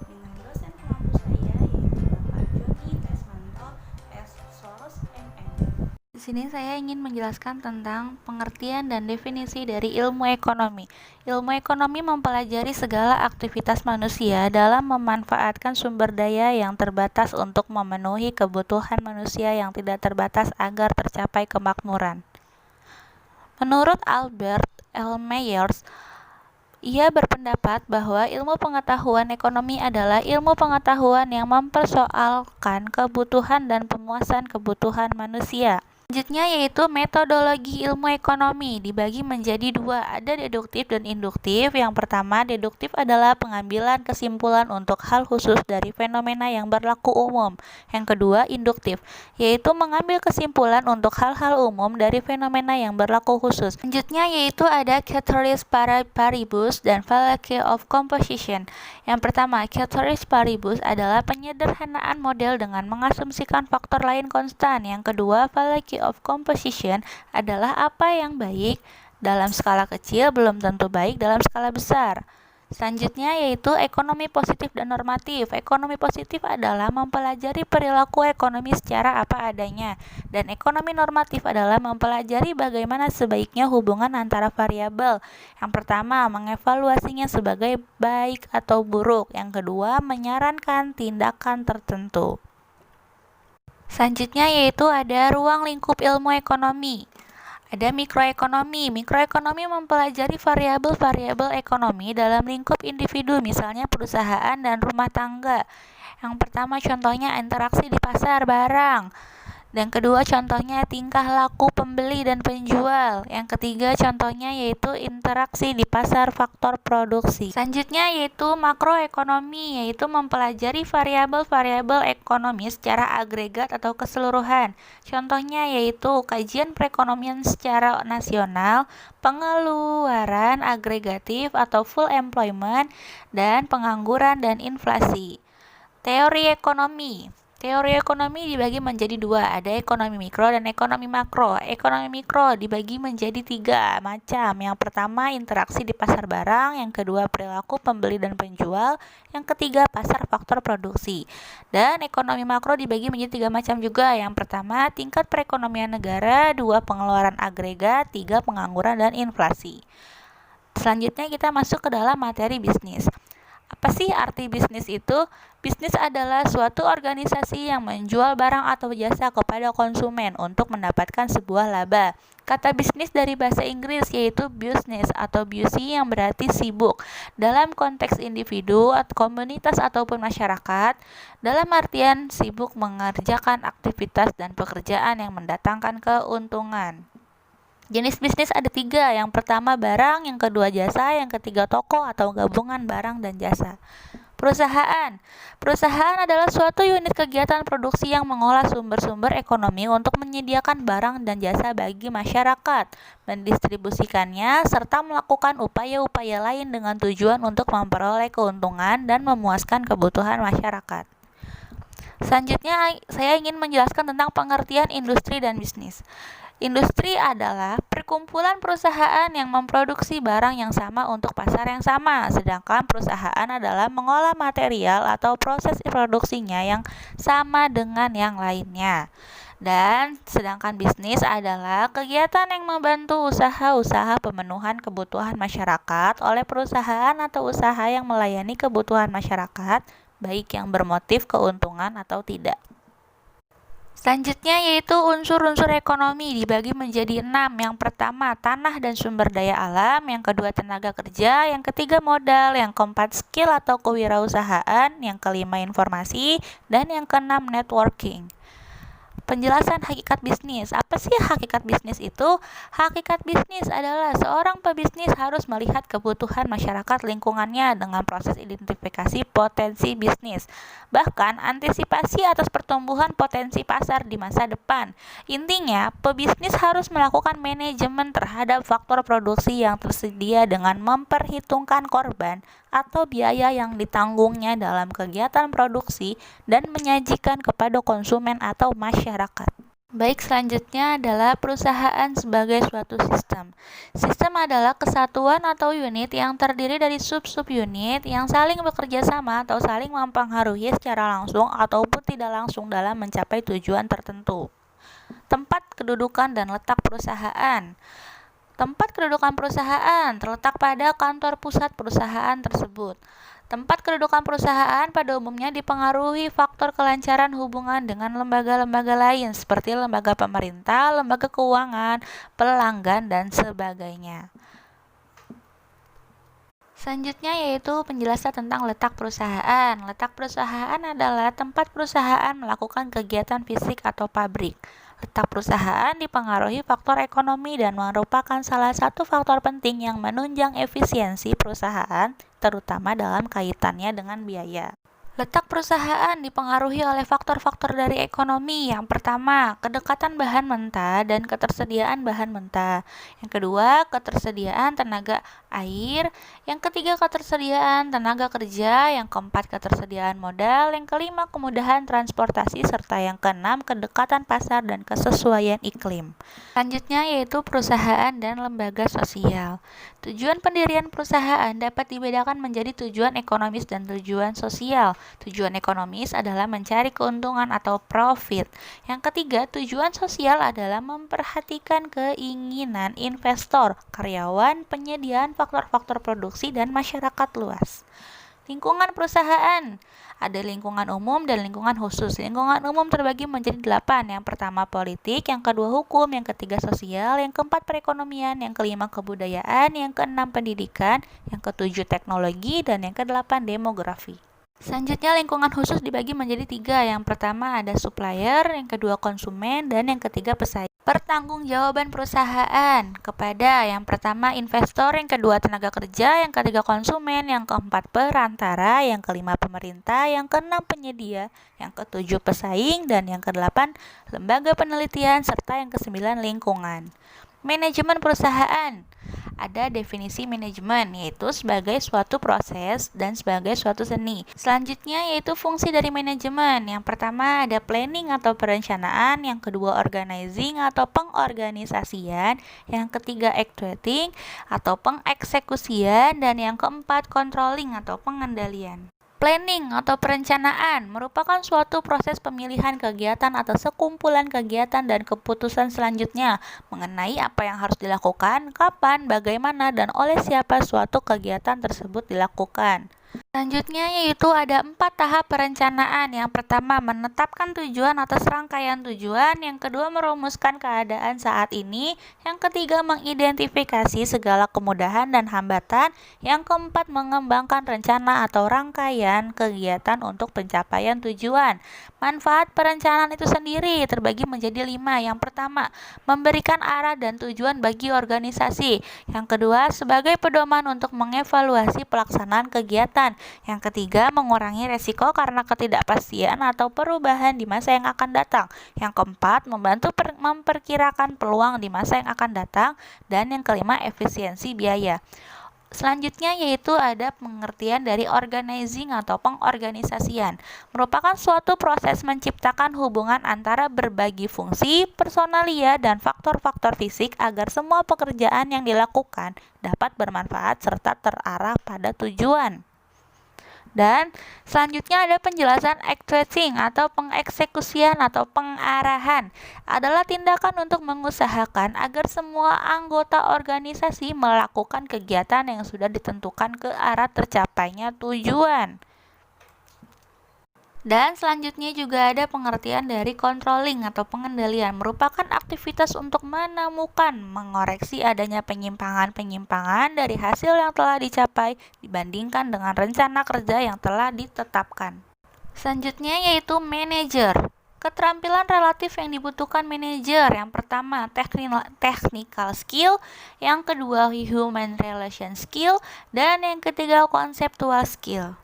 dengan dosen pengampu saya yaitu Bapak Joni Tesmanto S. MM. Di sini saya ingin menjelaskan tentang pengertian dan definisi dari ilmu ekonomi. Ilmu ekonomi mempelajari segala aktivitas manusia dalam memanfaatkan sumber daya yang terbatas untuk memenuhi kebutuhan manusia yang tidak terbatas agar tercapai kemakmuran. Menurut Albert L. Meyers, ia berpendapat bahwa ilmu pengetahuan ekonomi adalah ilmu pengetahuan yang mempersoalkan kebutuhan dan pemuasan kebutuhan manusia. Selanjutnya yaitu metodologi ilmu ekonomi dibagi menjadi dua, ada deduktif dan induktif. Yang pertama, deduktif adalah pengambilan kesimpulan untuk hal khusus dari fenomena yang berlaku umum. Yang kedua, induktif, yaitu mengambil kesimpulan untuk hal-hal umum dari fenomena yang berlaku khusus. Selanjutnya yaitu ada ceteris paribus dan fallacy of composition. Yang pertama, ceteris paribus adalah penyederhanaan model dengan mengasumsikan faktor lain konstan. Yang kedua, fallacy of composition adalah apa yang baik dalam skala kecil belum tentu baik dalam skala besar. Selanjutnya yaitu ekonomi positif dan normatif. Ekonomi positif adalah mempelajari perilaku ekonomi secara apa adanya, dan ekonomi normatif adalah mempelajari bagaimana sebaiknya hubungan antara variabel. Yang pertama, mengevaluasinya sebagai baik atau buruk. Yang kedua, menyarankan tindakan tertentu. Selanjutnya yaitu ada ruang lingkup ilmu ekonomi. Ada mikroekonomi. Mikroekonomi mempelajari variabel-variabel ekonomi dalam lingkup individu, misalnya perusahaan dan rumah tangga. Yang pertama contohnya interaksi di pasar barang. Dan kedua contohnya tingkah laku pembeli dan penjual. Yang ketiga contohnya yaitu interaksi di pasar faktor produksi. Selanjutnya yaitu makroekonomi, yaitu mempelajari variabel-variabel ekonomi secara agregat atau keseluruhan. Contohnya yaitu kajian perekonomian secara nasional, pengeluaran agregatif atau full employment, dan pengangguran dan inflasi. Teori ekonomi. Teori ekonomi dibagi menjadi dua, ada ekonomi mikro dan ekonomi makro. Ekonomi mikro dibagi menjadi tiga macam. Yang pertama, interaksi di pasar barang. Yang kedua, perilaku pembeli dan penjual. Yang ketiga, pasar faktor produksi. Dan ekonomi makro dibagi menjadi tiga macam juga. Yang pertama, tingkat perekonomian negara. Dua, pengeluaran agregat. Tiga, pengangguran dan inflasi. Selanjutnya kita masuk ke dalam materi bisnis. Apa sih arti bisnis itu? Bisnis adalah suatu organisasi yang menjual barang atau jasa kepada konsumen untuk mendapatkan sebuah laba. Kata bisnis dari bahasa Inggris yaitu business atau busy yang berarti sibuk. Dalam konteks individu, komunitas ataupun masyarakat, dalam artian sibuk mengerjakan aktivitas dan pekerjaan yang mendatangkan keuntungan. Jenis bisnis ada tiga, yang pertama barang, yang kedua jasa, yang ketiga toko atau gabungan barang dan jasa. Perusahaan. Perusahaan adalah suatu unit kegiatan produksi yang mengolah sumber-sumber ekonomi untuk menyediakan barang dan jasa bagi masyarakat, mendistribusikannya, serta melakukan upaya-upaya lain dengan tujuan untuk memperoleh keuntungan dan memuaskan kebutuhan masyarakat. Selanjutnya, saya ingin menjelaskan tentang pengertian industri dan bisnis. Industri adalah perkumpulan perusahaan yang memproduksi barang yang sama untuk pasar yang sama, sedangkan perusahaan adalah mengolah material atau proses produksinya yang sama dengan yang lainnya. Dan sedangkan bisnis adalah kegiatan yang membantu usaha-usaha pemenuhan kebutuhan masyarakat oleh perusahaan atau usaha yang melayani kebutuhan masyarakat, baik yang bermotif keuntungan atau tidak. Selanjutnya yaitu unsur-unsur ekonomi dibagi menjadi 6. Yang pertama, tanah dan sumber daya alam. Yang kedua, tenaga kerja. Yang ketiga, modal. Yang keempat, skill atau kewirausahaan. Yang kelima, informasi. Dan yang keenam, networking. Penjelasan hakikat bisnis. Apa sih hakikat bisnis itu? Hakikat bisnis adalah seorang pebisnis harus melihat kebutuhan masyarakat lingkungannya dengan proses identifikasi potensi bisnis, bahkan antisipasi atas pertumbuhan potensi pasar di masa depan. Intinya, pebisnis harus melakukan manajemen terhadap faktor produksi yang tersedia dengan memperhitungkan korban atau biaya yang ditanggungnya dalam kegiatan produksi dan menyajikan kepada konsumen atau masyarakat. Baik, selanjutnya adalah perusahaan sebagai suatu sistem. Sistem adalah kesatuan atau unit yang terdiri dari sub-sub-unit yang saling bekerja sama atau saling mempengaruhi secara langsung ataupun tidak langsung dalam mencapai tujuan tertentu. Tempat kedudukan dan letak perusahaan. Tempat kedudukan perusahaan terletak pada kantor pusat perusahaan tersebut. Tempat kedudukan perusahaan pada umumnya dipengaruhi faktor kelancaran hubungan dengan lembaga-lembaga lain seperti lembaga pemerintah, lembaga keuangan, pelanggan, dan sebagainya. Selanjutnya yaitu penjelasan tentang letak perusahaan. Letak perusahaan adalah tempat perusahaan melakukan kegiatan fisik atau pabrik. Letak perusahaan dipengaruhi faktor ekonomi dan merupakan salah satu faktor penting yang menunjang efisiensi perusahaan, terutama dalam kaitannya dengan biaya. Letak perusahaan dipengaruhi oleh faktor-faktor dari ekonomi. Yang pertama, kedekatan bahan mentah dan ketersediaan bahan mentah. Yang kedua, ketersediaan tenaga air. Yang ketiga, ketersediaan tenaga kerja. Yang keempat, ketersediaan modal. Yang kelima, kemudahan transportasi. Serta yang keenam, kedekatan pasar dan kesesuaian iklim. Selanjutnya yaitu perusahaan dan lembaga sosial. Tujuan pendirian perusahaan dapat dibedakan menjadi tujuan ekonomis dan tujuan sosial. Tujuan ekonomis adalah mencari keuntungan atau profit. Yang ketiga, tujuan sosial adalah memperhatikan keinginan investor, karyawan, penyediaan faktor-faktor produksi, dan masyarakat luas. Lingkungan perusahaan. Ada lingkungan umum dan lingkungan khusus. Lingkungan umum terbagi menjadi 8. Yang pertama politik, yang kedua hukum, yang ketiga sosial, yang keempat perekonomian, yang kelima kebudayaan, yang keenam pendidikan, yang ketujuh teknologi, dan yang kedelapan demografi. Selanjutnya lingkungan khusus dibagi menjadi 3. Yang pertama ada supplier, yang kedua konsumen, dan yang ketiga pesaing. Pertanggungjawaban perusahaan kepada yang pertama investor, yang kedua tenaga kerja, yang ketiga konsumen, yang keempat perantara, yang kelima pemerintah, yang keenam penyedia, yang ketujuh pesaing, dan yang kedelapan lembaga penelitian, serta yang kesembilan lingkungan. Manajemen perusahaan. Ada definisi manajemen, yaitu sebagai suatu proses dan sebagai suatu seni. Selanjutnya yaitu fungsi dari manajemen. Yang pertama ada planning atau perencanaan, yang kedua organizing atau pengorganisasian, yang ketiga actuating atau pengeksekusian, dan yang keempat controlling atau pengendalian. Planning atau perencanaan merupakan suatu proses pemilihan kegiatan atau sekumpulan kegiatan dan keputusan selanjutnya mengenai apa yang harus dilakukan, kapan, bagaimana, dan oleh siapa suatu kegiatan tersebut dilakukan. Selanjutnya yaitu ada 4 tahap perencanaan. Yang pertama menetapkan tujuan atas rangkaian tujuan, yang kedua merumuskan keadaan saat ini, yang ketiga mengidentifikasi segala kemudahan dan hambatan, yang keempat mengembangkan rencana atau rangkaian kegiatan untuk pencapaian tujuan. Manfaat perencanaan itu sendiri terbagi menjadi 5. Yang pertama memberikan arah dan tujuan bagi organisasi, yang kedua sebagai pedoman untuk mengevaluasi pelaksanaan kegiatan, yang ketiga, mengurangi resiko karena ketidakpastian atau perubahan di masa yang akan datang. Yang keempat, membantu memperkirakan peluang di masa yang akan datang. Dan yang kelima, efisiensi biaya. Selanjutnya yaitu ada pengertian dari organizing atau pengorganisasian. Merupakan suatu proses menciptakan hubungan antara berbagi fungsi, personalia, dan faktor-faktor fisik agar semua pekerjaan yang dilakukan dapat bermanfaat serta terarah pada tujuan. Dan selanjutnya ada penjelasan actuating atau pengeksekusian atau pengarahan. Adalah tindakan untuk mengusahakan agar semua anggota organisasi melakukan kegiatan yang sudah ditentukan ke arah tercapainya tujuan. Dan selanjutnya juga ada pengertian dari controlling atau pengendalian, merupakan aktivitas untuk menemukan, mengoreksi adanya penyimpangan-penyimpangan dari hasil yang telah dicapai dibandingkan dengan rencana kerja yang telah ditetapkan. Selanjutnya yaitu manajer. Keterampilan relatif yang dibutuhkan manajer, yang pertama technical skill, yang kedua human relation skill, dan yang ketiga conceptual skill.